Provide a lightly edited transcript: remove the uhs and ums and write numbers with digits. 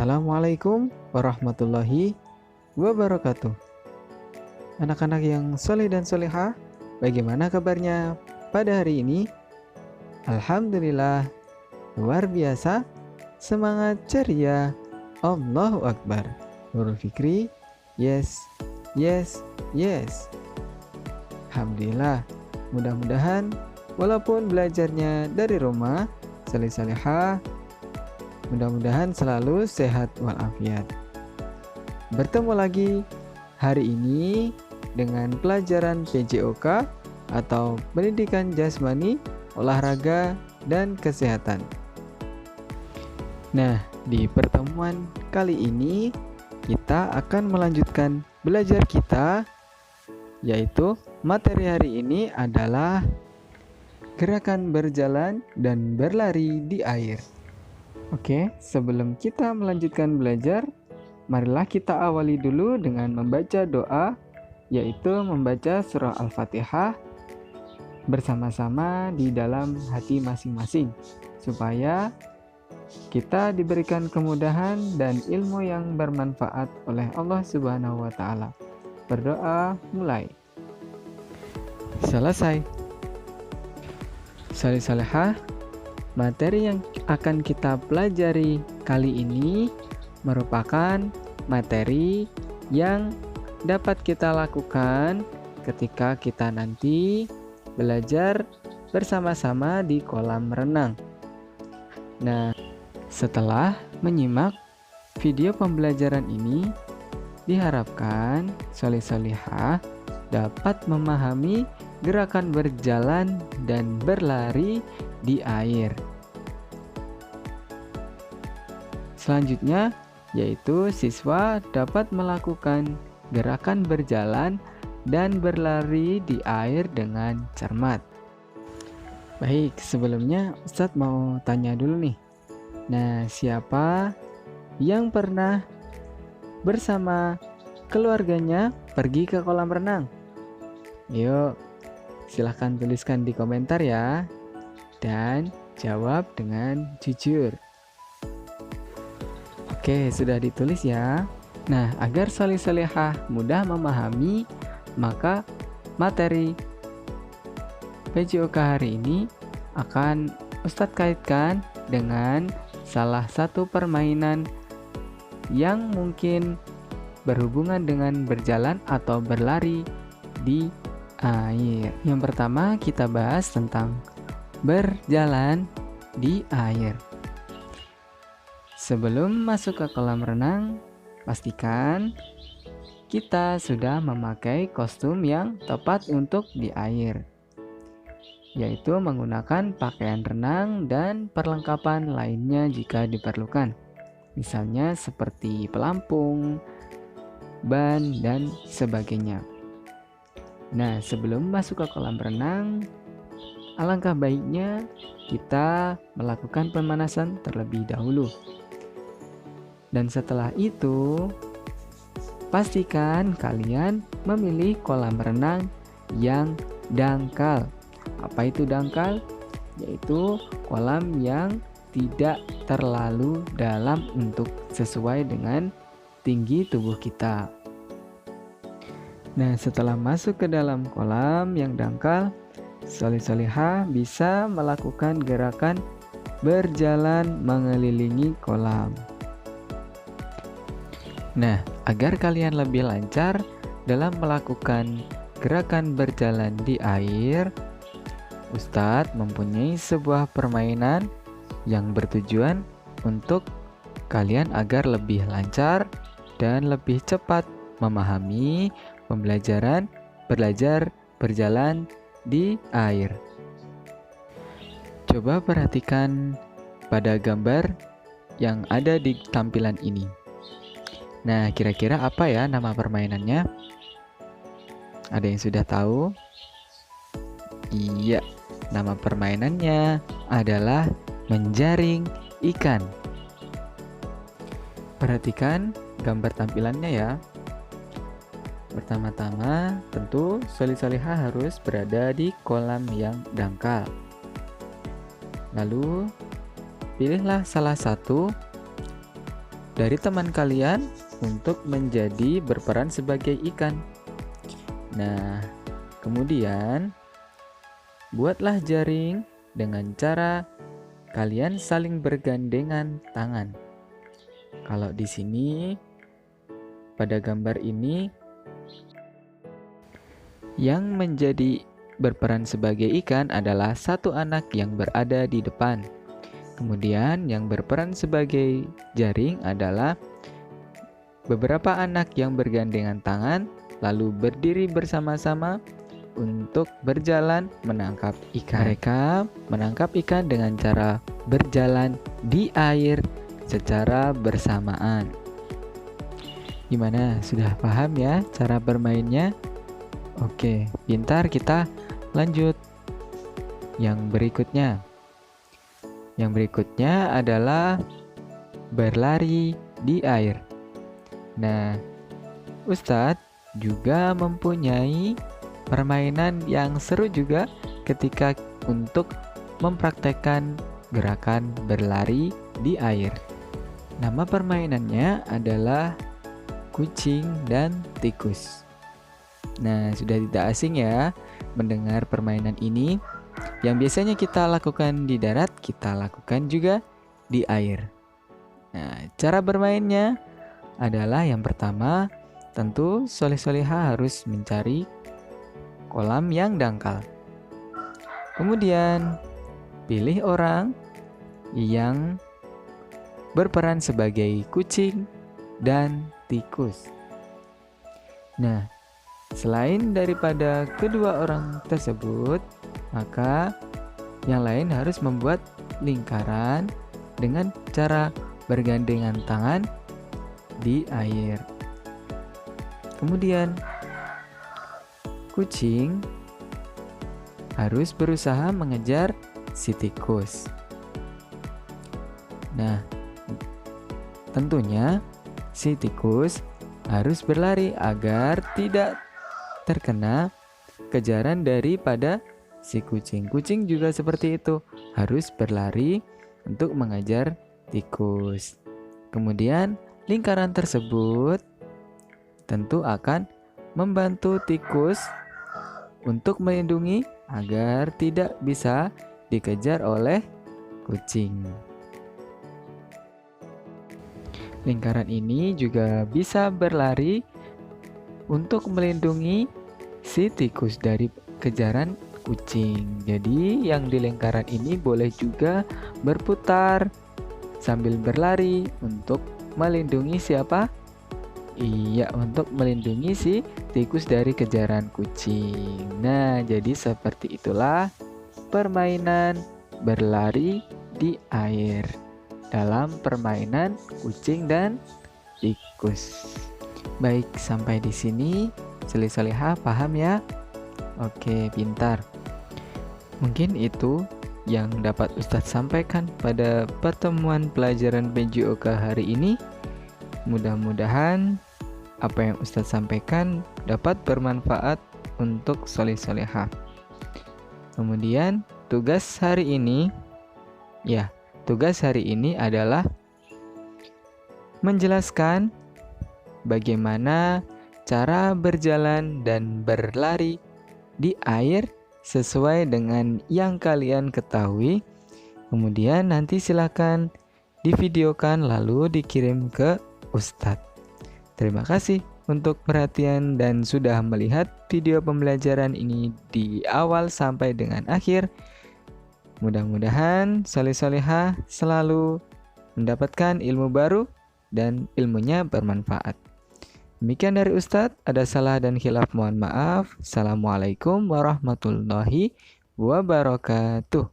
Assalamualaikum warahmatullahi wabarakatuh. Anak-anak yang soleh dan solehah, bagaimana kabarnya pada hari ini? Alhamdulillah, luar biasa, semangat ceria, Allahu Akbar. Nurul Fikri, yes, yes, yes. Alhamdulillah, mudah-mudahan walaupun belajarnya dari rumah, soleh-solehah, mudah-mudahan selalu sehat walafiat. Bertemu lagi hari ini dengan pelajaran PJOK atau Pendidikan Jasmani, Olahraga, dan Kesehatan. Nah, di pertemuan kali ini kita akan melanjutkan belajar kita, yaitu materi hari ini adalah gerakan berjalan dan berlari di air. Oke, sebelum kita melanjutkan belajar, marilah kita awali dulu dengan membaca doa, yaitu membaca surah Al-Fatihah bersama-sama di dalam hati masing-masing, supaya kita diberikan kemudahan dan ilmu yang bermanfaat oleh Allah Subhanahu wa Ta'ala. Berdoa mulai. Selesai. Salih-salihah, materi yang akan kita pelajari kali ini merupakan materi yang dapat kita lakukan ketika kita nanti belajar bersama-sama di kolam renang. Nah, setelah menyimak video pembelajaran ini, diharapkan soleh-solehah dapat memahami gerakan berjalan dan berlari di air. Selanjutnya, yaitu siswa dapat melakukan gerakan berjalan dan berlari di air dengan cermat. Baik, sebelumnya Ustadz mau tanya dulu nih. Nah, siapa yang pernah bersama keluarganya pergi ke kolam renang? Yuk, silahkan tuliskan di komentar ya, dan jawab dengan jujur. Oke, sudah ditulis ya. Nah, agar soleh-solehah mudah memahami, maka materi PJOK hari ini akan Ustadz kaitkan dengan salah satu permainan yang mungkin berhubungan dengan berjalan atau berlari di air. Yang pertama kita bahas tentang berjalan di air. Sebelum masuk ke kolam renang, pastikan kita sudah memakai kostum yang tepat untuk di air, yaitu menggunakan pakaian renang dan perlengkapan lainnya jika diperlukan, misalnya seperti pelampung, ban, dan sebagainya. Nah, sebelum masuk ke kolam renang, alangkah baiknya kita melakukan pemanasan terlebih dahulu. Dan setelah itu, pastikan kalian memilih kolam renang yang dangkal. Apa itu dangkal? Yaitu kolam yang tidak terlalu dalam untuk sesuai dengan tinggi tubuh kita. Nah, setelah masuk ke dalam kolam yang dangkal, soleh-solehah bisa melakukan gerakan berjalan mengelilingi kolam. Nah, agar kalian lebih lancar dalam melakukan gerakan berjalan di air, Ustadz mempunyai sebuah permainan yang bertujuan untuk kalian agar lebih lancar dan lebih cepat memahami pembelajaran belajar berjalan di air. Coba perhatikan pada gambar yang ada di tampilan ini. Nah, kira-kira apa ya nama permainannya? Ada yang sudah tahu? Iya, nama permainannya adalah menjaring ikan. Perhatikan gambar tampilannya ya. Pertama-tama, tentu soleh-solehah harus berada di kolam yang dangkal. Lalu, pilihlah salah satu dari teman kalian untuk menjadi berperan sebagai ikan. Nah, kemudian buatlah jaring dengan cara kalian saling bergandengan tangan. Kalau di sini pada gambar ini yang menjadi berperan sebagai ikan adalah satu anak yang berada di depan. Kemudian yang berperan sebagai jaring adalah beberapa anak yang bergandengan tangan lalu berdiri bersama-sama untuk berjalan menangkap ikan. Mereka menangkap ikan dengan cara berjalan di air secara bersamaan. Gimana? Sudah paham ya cara bermainnya? Oke, pintar, kita lanjut. Yang berikutnya adalah berlari di air. Nah, Ustadz juga mempunyai permainan yang seru juga ketika untuk mempraktekkan gerakan berlari di air. Nama permainannya adalah kucing dan tikus. Nah, sudah tidak asing ya mendengar permainan ini. Yang biasanya kita lakukan di darat, kita lakukan juga di air. Nah, cara bermainnya adalah yang pertama, tentu soleh-soleha harus mencari kolam yang dangkal. Kemudian, pilih orang yang berperan sebagai kucing dan tikus. Nah, selain daripada kedua orang tersebut, maka yang lain harus membuat lingkaran dengan cara bergandengan tangan di air. Kemudian, kucing harus berusaha mengejar si tikus. Nah, tentunya si tikus harus berlari agar tidak terkena kejaran daripada si kucing. Kucing juga seperti itu, harus berlari untuk mengejar tikus. Kemudian lingkaran tersebut tentu akan membantu tikus untuk melindungi agar tidak bisa dikejar oleh kucing. Lingkaran ini juga bisa berlari untuk melindungi si tikus dari kejaran kucing. Jadi yang di lingkaran ini boleh juga berputar sambil berlari untuk melindungi siapa? Iya, untuk melindungi si tikus dari kejaran kucing. Nah, jadi seperti itulah permainan berlari di air dalam permainan kucing dan tikus. Baik, sampai di sini soleh-soleha paham ya? Oke, pintar. Mungkin itu yang dapat Ustadz sampaikan pada pertemuan pelajaran PJOK hari ini. Mudah-mudahan apa yang Ustadz sampaikan dapat bermanfaat untuk soleh-soleha. Kemudian tugas hari ini adalah menjelaskan bagaimana cara berjalan dan berlari di air sesuai dengan yang kalian ketahui. Kemudian nanti silakan divideokan lalu dikirim ke Ustadz. Terima kasih untuk perhatian dan sudah melihat video pembelajaran ini di awal sampai dengan akhir. Mudah-mudahan soleh-soleha selalu mendapatkan ilmu baru dan ilmunya bermanfaat. Demikian dari Ustadz, ada salah dan khilaf mohon maaf. Assalamualaikum warahmatullahi wabarakatuh.